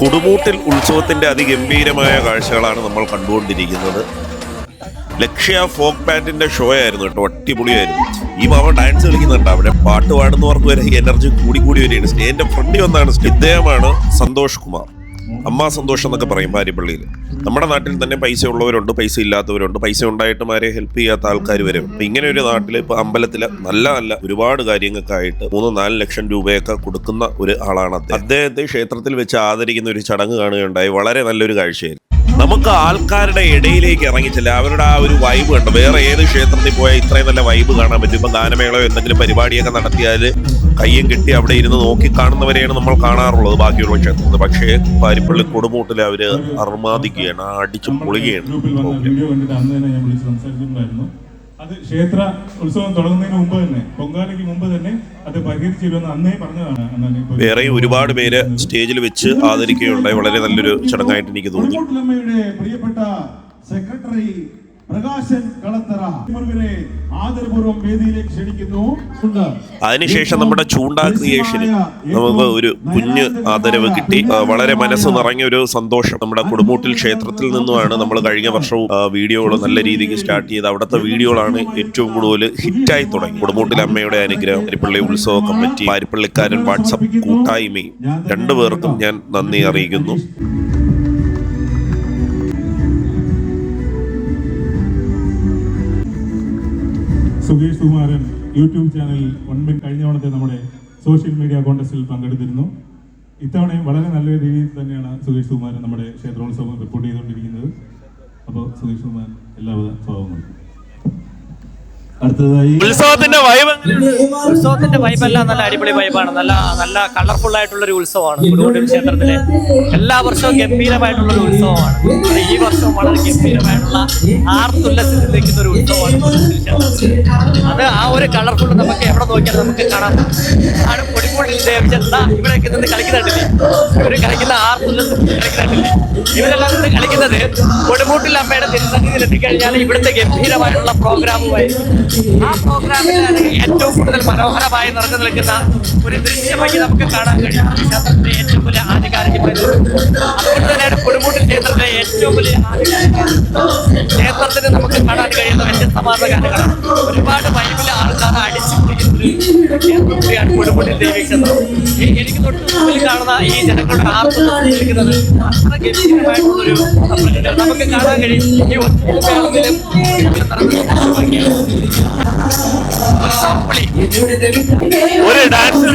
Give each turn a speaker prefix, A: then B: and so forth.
A: കൊടുമൂട്ടിൽ ഉത്സവത്തിന്റെ അതിഗംഭീരമായ കാഴ്ചകളാണ് നമ്മൾ കണ്ടുകൊണ്ടിരിക്കുന്നത്. ലക്ഷ്യ ഫോക്ക് ബാൻഡിന്റെ ഷോ ആയിരുന്നു കേട്ടോ, അടിപൊളിയായിരുന്നു. ഈ മാമ ഡാൻസ് കളിക്കുന്നുണ്ട്, അവിടെ പാട്ട് പാടുന്നവർക്ക് വരെ എനർജി കൂടി വരികയാണ്. സ്റ്റേജിന്റെ ഫ്രണ്ടിൽ വന്നാണ്. ഇദ്ദേഹമാണ് സന്തോഷ് കുമാർ, അമ്മ സന്തോഷം എന്നൊക്കെ പറയും പാരിപ്പള്ളിയിൽ. നമ്മുടെ നാട്ടിൽ തന്നെ പൈസ ഉള്ളവരുണ്ട്, പൈസ ഇല്ലാത്തവരുണ്ട്, പൈസ ഉണ്ടായിട്ടും ആരെ ഹെൽപ്പ് ചെയ്യാത്ത ആൾക്കാർ വരെ. ഇങ്ങനെ ഒരു നാട്ടിൽ ഇപ്പൊ അമ്പലത്തില് നല്ല ഒരുപാട് കാര്യങ്ങൾക്കായിട്ട് 3-4 ലക്ഷം രൂപയൊക്കെ കൊടുക്കുന്ന ഒരു ആളാണ് അദ്ദേഹത്തെ ക്ഷേത്രത്തിൽ വെച്ച് ആദരിക്കുന്ന ഒരു ചടങ്ങ് കാണുകയുണ്ടായി. വളരെ നല്ലൊരു കാഴ്ചയായിരുന്നു. നമുക്ക് ആൾക്കാരുടെ ഇടയിലേക്ക് ഇറങ്ങിച്ചില്ല, അവരുടെ ആ ഒരു വൈബ് കണ്ടു. വേറെ ഏത് ക്ഷേത്രത്തിൽ പോയാൽ ഇത്രയും നല്ല വൈബ് കാണാൻ പറ്റും. ഇപ്പൊ ഗാനമേളയോ എന്തെങ്കിലും പരിപാടിയൊക്കെ നടത്തിയാൽ കയ്യും കെട്ടി അവിടെ ഇരുന്ന് നോക്കി കാണുന്നവരെയാണ് നമ്മൾ കാണാറുള്ളത് ബാക്കിയുള്ള ക്ഷേത്രത്തിൽ. പക്ഷേ പാരിപ്പള്ളി കൊടുമൂട്ടിൽ അവര് അർമാദിക്കുകയാണ്, അടിച്ചു പൊളിക്കുകയാണ്.
B: അത് ക്ഷേത്ര ഉത്സവം തുടങ്ങുന്നതിന് മുമ്പ് തന്നെ, പൊങ്കാലയ്ക്ക് മുമ്പ് തന്നെ അത് പരിഹരിച്ചിരുമെന്ന് അന്നേ പറഞ്ഞതാണ്.
A: വേറെ ഒരുപാട് പേര് സ്റ്റേജിൽ വെച്ച് ആദരിക്കുകയുണ്ടായി. വളരെ നല്ലൊരു ചടങ്ങായിട്ട് എനിക്ക് തോന്നി.
B: പ്രിയപ്പെട്ട സെക്രട്ടറി പ്രകാശൻ കളത്തറ മുരുകനെ ആദരപൂർവ്വം വേദിയിലേക്ക് ക്ഷണിക്കുന്നു.
A: അതിനുശേഷം നമ്മുടെ ചൂണ്ടാ ക്രിയേഷന് നമുക്ക് ഒരു കുഞ്ഞ് ആദരവ് കിട്ടി. വളരെ മനസ്സ് നിറഞ്ഞ ഒരു സന്തോഷം. നമ്മുടെ കൊടുമൂട്ടിൽ ക്ഷേത്രത്തിൽ നിന്നുമാണ് നമ്മൾ കഴിഞ്ഞ വർഷവും വീഡിയോകൾ നല്ല രീതിക്ക് സ്റ്റാർട്ട് ചെയ്ത് അവിടുത്തെ വീഡിയോകളാണ് ഏറ്റവും കൂടുതൽ ഹിറ്റായി തുടങ്ങി. കൊടുമൂട്ടിൽ അമ്മയുടെ അനുഗ്രഹം, പാരിപ്പള്ളി ഉത്സവ കമ്മിറ്റി, പാരിപ്പള്ളിക്കാരൻ വാട്സപ്പ് കൂട്ടായ്മയും രണ്ടുപേർക്കും ഞാൻ നന്ദി അറിയിക്കുന്നു.
B: സുകേഷ് കുമാരൻ യൂട്യൂബ് ചാനൽ കഴിഞ്ഞ തവണത്തെ നമ്മുടെ സോഷ്യൽ മീഡിയ കോൺടെസ്റ്റിൽ പങ്കെടുത്തിരുന്നു. ഇത്തവണയും വളരെ നല്ല രീതിയിൽ തന്നെയാണ് സുകേഷ് കുമാരൻ നമ്മുടെ ക്ഷേത്രോത്സവം റിപ്പോർട്ട് ചെയ്തുകൊണ്ടിരിക്കുന്നത്. അപ്പോൾ സുകേഷ് കുമാരൻ എല്ലാവിധ സ്വാഗതങ്ങളും. അടുത്തതായി
C: ഉത്സവത്തിന്റെ വൈബ് എല്ലാം നല്ല അടിപൊളി വൈബാണ്. നല്ല കളർഫുൾ ആയിട്ടുള്ള ഒരു ഉത്സവമാണ് കൊടുമൂട്ടിൽ ക്ഷേത്രത്തിലെ. എല്ലാ വർഷവും ഗംഭീരമായിട്ടുള്ള ഒരു ഉത്സവമാണ്. ഈ വർഷവും വളരെ ഗംഭീരമായിട്ടുള്ള ആർത്തുല്ലസിൽ നിൽക്കുന്ന ഒരു ഉത്സവമാണ് കൊടുമൂട്ടിൽ ക്ഷേത്രത്തിൽ. അത് ആ ഒരു കളർഫുൾ നമുക്ക് എവിടെ നോക്കിയാൽ നമുക്ക് കാണാം. ആണ് കൊടുമൂട്ടിൽ ദേവിച്ചെന്താ ഇവിടെയൊക്കെ നിന്ന് കളിക്കുന്നുണ്ടില്ലേ, ഇവർ കളിക്കുന്ന ആർത്തുല്ലസിൽ കളിക്കുന്നുണ്ടില്ലേ. ഇവരെല്ലാം നിന്ന് കളിക്കുന്നത് കൊടുമൂട്ടിൽ അമ്മയുടെ തിരുസന്നിധിയിൽ എത്തിക്കഴിഞ്ഞാൽ ഇവിടുത്തെ ഗംഭീരമായിട്ടുള്ള പ്രോഗ്രാമുമായി ആ പ്രോഗ്രാമിലാണ് ഏറ്റവും കൂടുതൽ മനോഹരമായി നിറഞ്ഞു നിൽക്കുന്ന ഒരു ദൃശ്യമായി നമുക്ക് കാണാൻ കഴിയും. ക്ഷേത്രത്തിലെ ഏറ്റവും വലിയ ആധികാരികമായി അതുകൊണ്ട് തന്നെയാണ് കൊടുമൂട്ടിൽ ക്ഷേത്രത്തിലെ ഏറ്റവും വലിയ ക്ഷേത്രത്തിന് നമുക്ക് കാണാൻ കഴിയുന്ന വ്യത്യസ്തമായ കാര്യങ്ങളാണ്. ഒരുപാട് വൈബിലെ ആൾക്കാർ അടിച്ചു പിടിക്കുന്ന ക്ഷേത്രം കൂടിയാണ് കൊടുമൂട്ടിൽ ദേവി ക്ഷേത്രം. എനിക്ക് തൊട്ട് മുമ്പിൽ കാണുന്ന ഈ ജനങ്ങളുടെ ആർക്കുന്നത് അത്ര ഗംഭീരമായിട്ടുള്ളൊരു നമുക്ക് കാണാൻ കഴിയും. ഈ ഒറ്റയിലും ഒരു ഡാൻസ്